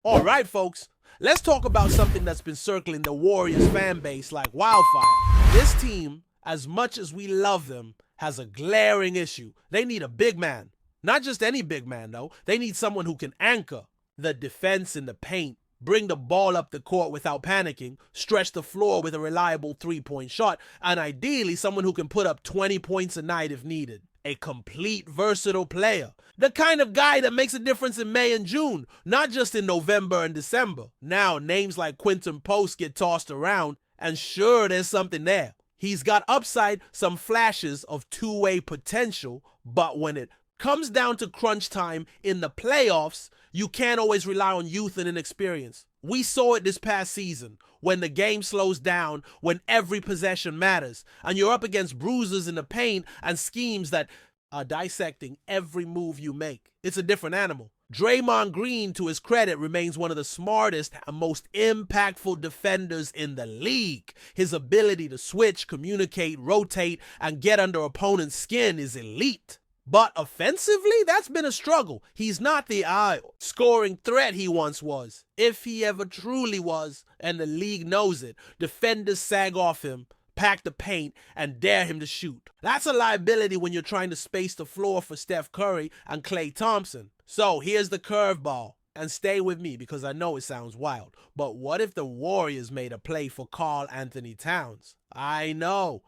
All right, folks, let's talk about something that's been circling the Warriors fan base like wildfire. This team, as much as we love them, has a glaring issue. They need a big man. Not just any big man, though. They need someone who can anchor the defense in the paint, bring the ball up the court without panicking, stretch the floor with a reliable three-point shot, and ideally someone who can put up 20 points a night if needed. A complete, versatile player. The kind of guy that makes a difference in May and June, not just in November and December. Now, names like Quinton Post get tossed around, and sure, there's something there. He's got upside, some flashes of two-way potential, but when it comes down to crunch time in the playoffs, you can't always rely on youth and inexperience. We saw it this past season, when the game slows down, when every possession matters, and you're up against bruisers in the paint and schemes that are dissecting every move you make. It's a different animal. Draymond Green, to his credit, remains one of the smartest and most impactful defenders in the league. His ability to switch, communicate, rotate, and get under opponents' skin is elite. But offensively, that's been a struggle. He's not the scoring threat he once was, if he ever truly was, and the league knows it. Defenders sag off him, pack the paint, and dare him to shoot. That's a liability when you're trying to space the floor for Steph Curry and Klay Thompson. So here's the curveball, and stay with me because I know it sounds wild. But what if the Warriors made a play for Karl-Anthony Towns? I know,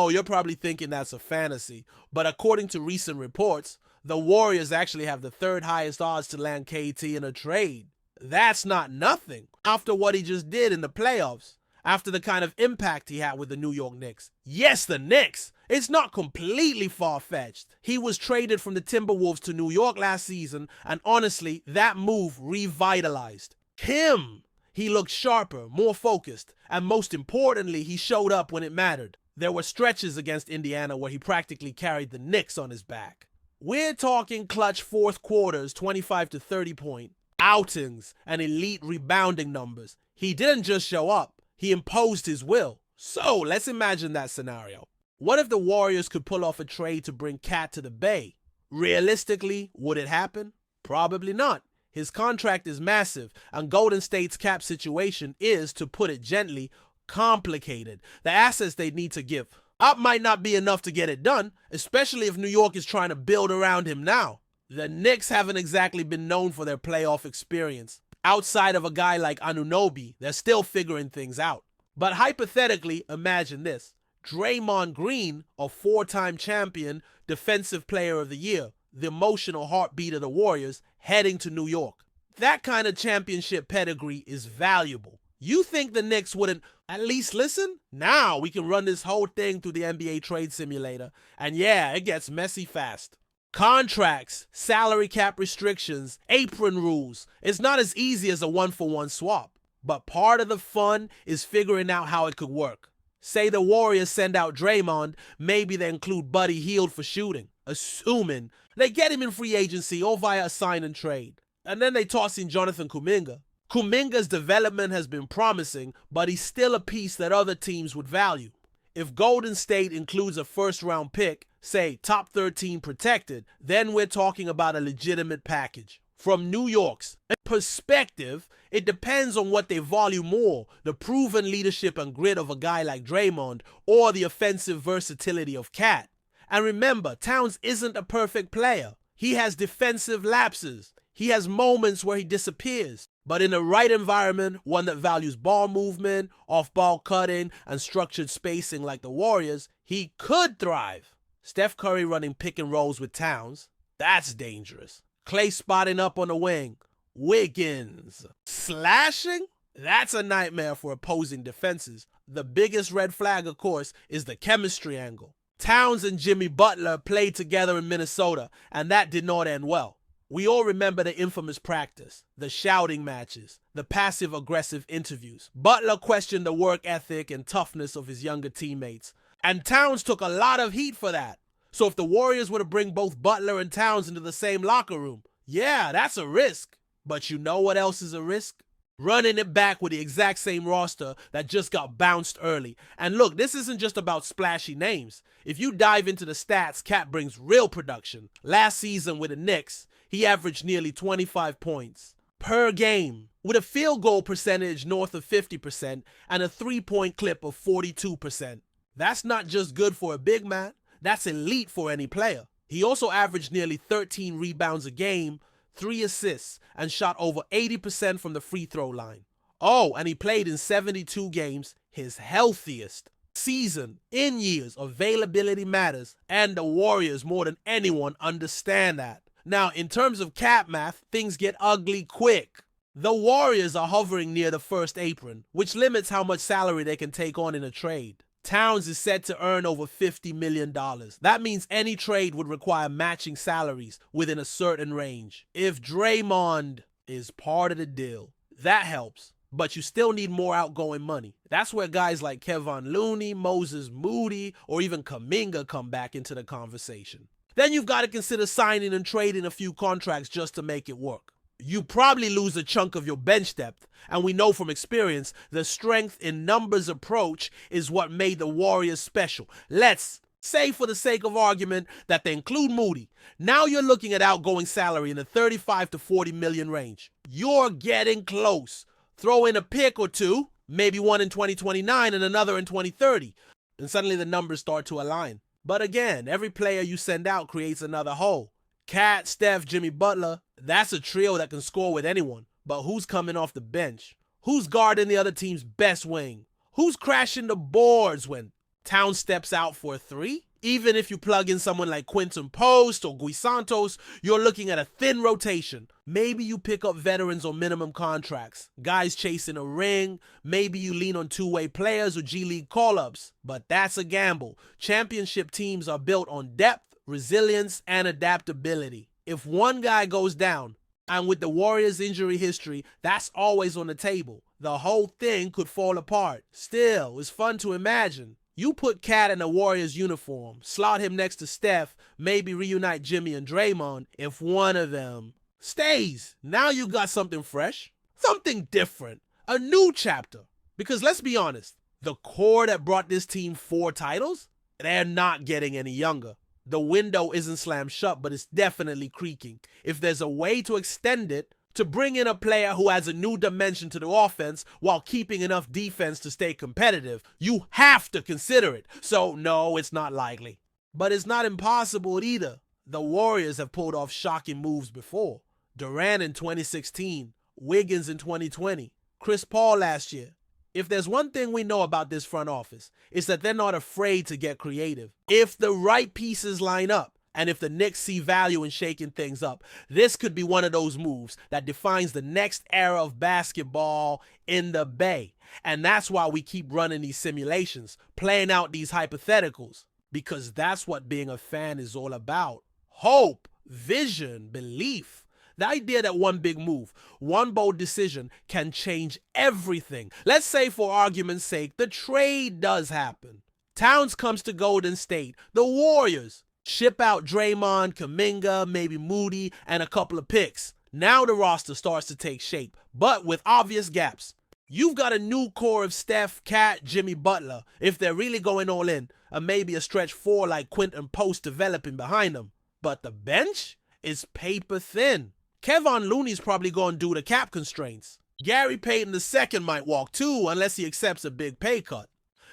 you're probably thinking that's a fantasy, but according to recent reports, the Warriors actually have the third highest odds to land KT in a trade. That's not nothing after what he just did in the playoffs, after the kind of impact he had with the New York Knicks. Yes, the Knicks. It's not completely far-fetched. He was traded from the Timberwolves to New York last season, and honestly, that move revitalized him. He looked sharper, more focused, and most importantly, he showed up when it mattered. There were stretches against Indiana where he practically carried the Knicks on his back. We're talking clutch fourth quarters, 25 to 30 point outings, and elite rebounding numbers. He didn't just show up, he imposed his will. So let's imagine that scenario. What if the Warriors could pull off a trade to bring Cat to the Bay? Realistically, would it happen? Probably not. His contract is massive, and Golden State's cap situation is, to put it gently, complicated. The assets they need to give up might not be enough to get it done, especially if New York is trying to build around him now. The Knicks haven't exactly been known for their playoff experience. Outside of a guy like Anunoby, they're still figuring things out. But hypothetically, imagine this. Draymond Green, a four-time champion, defensive player of the year, the emotional heartbeat of the Warriors, heading to New York. That kind of championship pedigree is valuable. You think the Knicks wouldn't at least listen? Now we can run this whole thing through the NBA trade simulator. And yeah, it gets messy fast. Contracts, salary cap restrictions, apron rules. It's not as easy as a one-for-one swap. But part of the fun is figuring out how it could work. Say the Warriors send out Draymond, maybe they include Buddy Hield for shooting, assuming they get him in free agency or via a sign and trade. And then they toss in Jonathan Kuminga. Kuminga's development has been promising, but he's still a piece that other teams would value. If Golden State includes a first-round pick, say top 13 protected, then we're talking about a legitimate package. From New York's perspective, it depends on what they value more, the proven leadership and grit of a guy like Draymond or the offensive versatility of Cat. And remember, Towns isn't a perfect player. He has defensive lapses. He has moments where he disappears. But in the right environment, one that values ball movement, off-ball cutting, and structured spacing like the Warriors, he could thrive. Steph Curry running pick and rolls with Towns, that's dangerous. Klay spotting up on the wing. Wiggins slashing? That's a nightmare for opposing defenses. The biggest red flag, of course, is the chemistry angle. Towns and Jimmy Butler played together in Minnesota, and that did not end well. We all remember the infamous practice, the shouting matches, the passive-aggressive interviews. Butler questioned the work ethic and toughness of his younger teammates, and Towns took a lot of heat for that. So if the Warriors were to bring both Butler and Towns into the same locker room, yeah, that's a risk. But you know what else is a risk? Running it back with the exact same roster that just got bounced early. And look, this isn't just about splashy names. If you dive into the stats, Cat brings real production. Last season with the Knicks, he averaged nearly 25 points, per game, with a field goal percentage north of 50% and a three-point clip of 42%. That's not just good for a big man, that's elite for any player. He also averaged nearly 13 rebounds a game, 3 assists, and shot over 80% from the free throw line. Oh, and he played in 72 games, his healthiest season in years. Availability matters, and the Warriors more than anyone understand that. Now, in terms of cap math, things get ugly quick. The Warriors are hovering near the first apron, which limits how much salary they can take on in a trade. Towns is set to earn over $50 million. That means any trade would require matching salaries within a certain range. If Draymond is part of the deal, that helps, but you still need more outgoing money. That's where guys like Kevon Looney, Moses Moody, or even Kuminga come back into the conversation. Then you've got to consider signing and trading a few contracts just to make it work. You probably lose a chunk of your bench depth, and we know from experience the strength in numbers approach is what made the Warriors special. Let's say, for the sake of argument, that they include Moody. Now you're looking at outgoing salary in the 35 to 40 million range. You're getting close. Throw in a pick or two, maybe one in 2029 and another in 2030, and suddenly the numbers start to align. But again, every player you send out creates another hole. Cat, Steph, Jimmy Butler, that's a trio that can score with anyone. But who's coming off the bench? Who's guarding the other team's best wing? Who's crashing the boards when Towns steps out for a three? Even if you plug in someone like Quinton Post or Gui Santos, you're looking at a thin rotation. Maybe you pick up veterans on minimum contracts, guys chasing a ring. Maybe you lean on two-way players or G-League call-ups. But that's a gamble. Championship teams are built on depth, resilience, and adaptability. If one guy goes down, and with the Warriors' injury history, that's always on the table, the whole thing could fall apart. Still, it's fun to imagine. You put Cat in a Warriors uniform, slot him next to Steph, maybe reunite Jimmy and Draymond. If one of them stays, now you got something fresh, something different, a new chapter. Because let's be honest, the core that brought this team 4 titles, they're not getting any younger. The window isn't slammed shut, but it's definitely creaking. If there's a way to extend it, to bring in a player who adds a new dimension to the offense while keeping enough defense to stay competitive, you have to consider it. So no, it's not likely. But it's not impossible either. The Warriors have pulled off shocking moves before. Durant in 2016, Wiggins in 2020, Chris Paul last year. If there's one thing we know about this front office, it's that they're not afraid to get creative. If the right pieces line up, and if the Knicks see value in shaking things up, this could be one of those moves that defines the next era of basketball in the Bay. And that's why we keep running these simulations, playing out these hypotheticals, because that's what being a fan is all about. Hope, vision, belief. The idea that one big move, one bold decision can change everything. Let's say, for argument's sake, the trade does happen. Towns comes to Golden State. The Warriors ship out Draymond, Kuminga, maybe Moody, and a couple of picks. Now the roster starts to take shape, but with obvious gaps. You've got a new core of Steph, Cat, Jimmy Butler, if they're really going all in, and maybe a stretch 4 like Quinton Post developing behind them. But the bench is paper thin. Kevon Looney's probably going due to cap constraints. Gary Payton II might walk too, unless he accepts a big pay cut.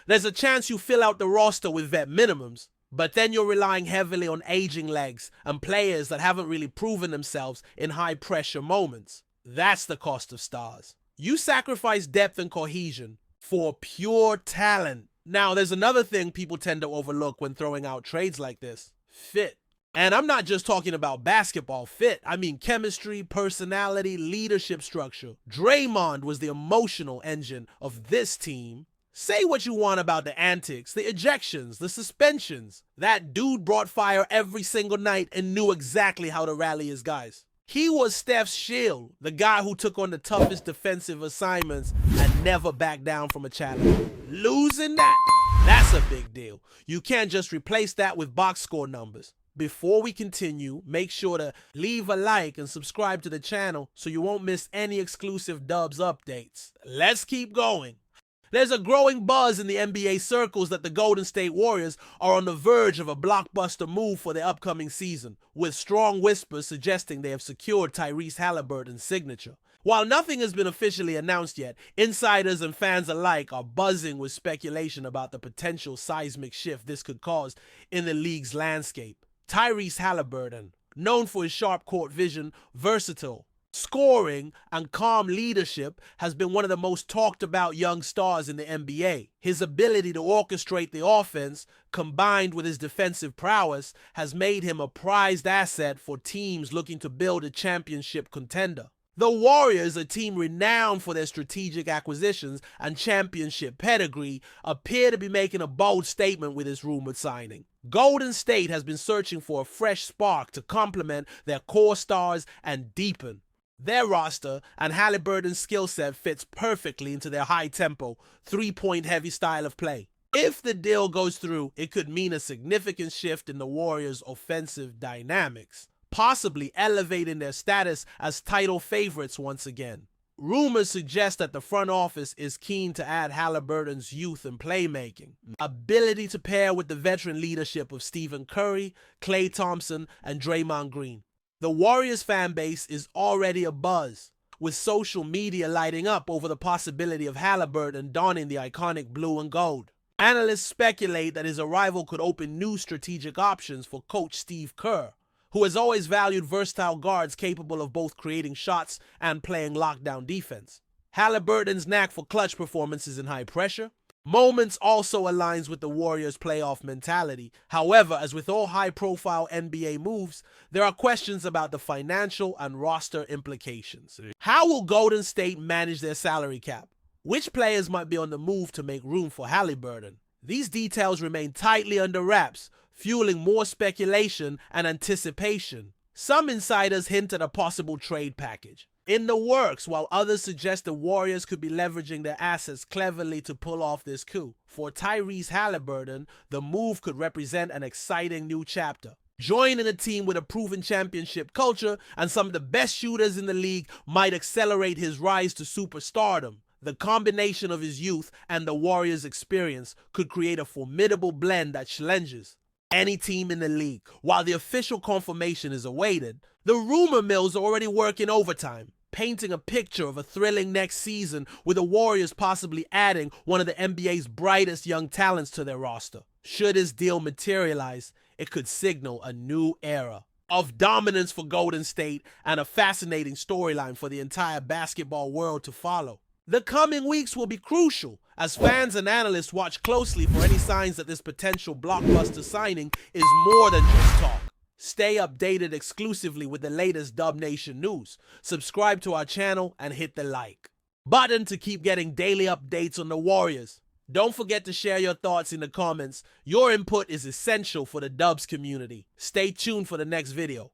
There's a chance you fill out the roster with vet minimums, but then you're relying heavily on aging legs and players that haven't really proven themselves in high-pressure moments. That's the cost of stars. You sacrifice depth and cohesion for pure talent. Now, there's another thing people tend to overlook when throwing out trades like this: fit. And I'm not just talking about basketball fit. I mean chemistry, personality, leadership structure. Draymond was the emotional engine of this team. Say what you want about the antics, the ejections, the suspensions. That dude brought fire every single night and knew exactly how to rally his guys. He was Steph's shield, the guy who took on the toughest defensive assignments and never backed down from a challenge. Losing that's a big deal. You can't just replace that with box score numbers. Before we continue, make sure to leave a like and subscribe to the channel so you won't miss any exclusive Dubs updates. Let's keep going. There's a growing buzz in the NBA circles that the Golden State Warriors are on the verge of a blockbuster move for their upcoming season, with strong whispers suggesting they have secured Tyrese Haliburton's signature. While nothing has been officially announced yet, insiders and fans alike are buzzing with speculation about the potential seismic shift this could cause in the league's landscape. Tyrese Haliburton, known for his sharp court vision, versatile scoring, and calm leadership, has been one of the most talked about young stars in the NBA. His ability to orchestrate the offense, combined with his defensive prowess, has made him a prized asset for teams looking to build a championship contender. The Warriors, a team renowned for their strategic acquisitions and championship pedigree, appear to be making a bold statement with this rumored signing. Golden State has been searching for a fresh spark to complement their core stars and deepen their roster, and Haliburton's skill set fits perfectly into their high-tempo, three-point heavy style of play. If the deal goes through, it could mean a significant shift in the Warriors' offensive dynamics, possibly elevating their status as title favorites once again. Rumors suggest that the front office is keen to add Haliburton's youth and playmaking, ability to pair with the veteran leadership of Stephen Curry, Klay Thompson, and Draymond Green. The Warriors fan base is already abuzz, with social media lighting up over the possibility of Haliburton donning the iconic blue and gold. Analysts speculate that his arrival could open new strategic options for coach Steve Kerr, who has always valued versatile guards capable of both creating shots and playing lockdown defense. Haliburton's knack for clutch performances in high pressure moments also aligns with the Warriors' playoff mentality. However, as with all high-profile NBA moves, there are questions about the financial and roster implications. How will Golden State manage their salary cap? Which players might be on the move to make room for Haliburton? These details remain tightly under wraps, fueling more speculation and anticipation. Some insiders hint at a possible trade package in the works, while others suggest the Warriors could be leveraging their assets cleverly to pull off this coup. For Tyrese Haliburton, the move could represent an exciting new chapter. Joining a team with a proven championship culture and some of the best shooters in the league might accelerate his rise to superstardom. The combination of his youth and the Warriors' experience could create a formidable blend that challenges any team in the league. While the official confirmation is awaited, the rumor mill's are already working overtime, painting a picture of a thrilling next season with the Warriors possibly adding one of the NBA's brightest young talents to their roster. Should this deal materialize, it could signal a new era of dominance for Golden State and a fascinating storyline for the entire basketball world to follow. The coming weeks will be crucial as fans and analysts watch closely for any signs that this potential blockbuster signing is more than just talk. Stay updated exclusively with the latest Dub Nation news. Subscribe to our channel and hit the like button to keep getting daily updates on the Warriors. Don't forget to share your thoughts in the comments. Your input is essential for the Dubs community. Stay tuned for the next video.